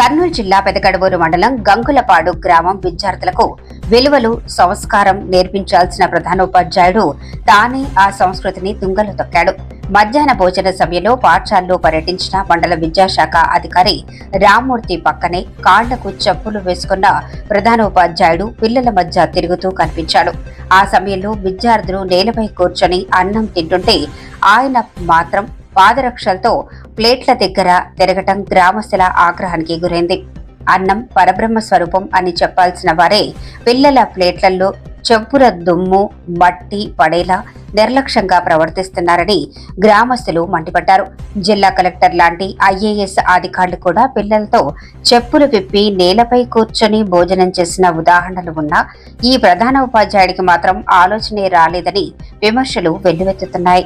కర్నూలు జిల్లా పెదగడవూరు మండలం గంగులపాడు గ్రామం విద్యార్థులకు విలువలు సంస్కారం నేర్పించాల్సిన ప్రధానోపాధ్యాయుడు తానే ఆ సంస్కృతిని తుంగలు తొక్కాడు. మధ్యాహ్న భోజన సమయంలో పాఠశాలలో పర్యటించిన మండల విద్యాశాఖ అధికారి రామ్మూర్తి పక్కనే కాళ్లకు చెప్పులు వేసుకున్న ప్రధానోపాధ్యాయుడు పిల్లల మధ్య తిరుగుతూ కనిపించాడు. ఆ సమయంలో విద్యార్థులు నేలపై కూర్చొని అన్నం తింటుంటే ఆయన మాత్రం పాదరక్షలతో ప్లేట్ల దగ్గర తిరగటం గ్రామస్తుల ఆగ్రహానికి గురైంది. అన్నం పరబ్రహ్మ స్వరూపం అని చెప్పాల్సిన వారే పిల్లల ప్లేట్లలో చెప్పుల దుమ్ము మట్టి పడేలా నిర్లక్ష్యంగా ప్రవర్తిస్తున్నారని గ్రామస్తులు మండిపడ్డారు. జిల్లా కలెక్టర్ లాంటి ఐఏఎస్ అధికారులు కూడా పిల్లలతో చెప్పులు విప్పి నేలపై కూర్చొని భోజనం చేసిన ఉదాహరణలు ఉన్నా ఈ ప్రధాన ఉపాధ్యాయుడికి మాత్రం ఆలోచనే రాలేదని విమర్శలు వెల్లువెత్తుతున్నాయి.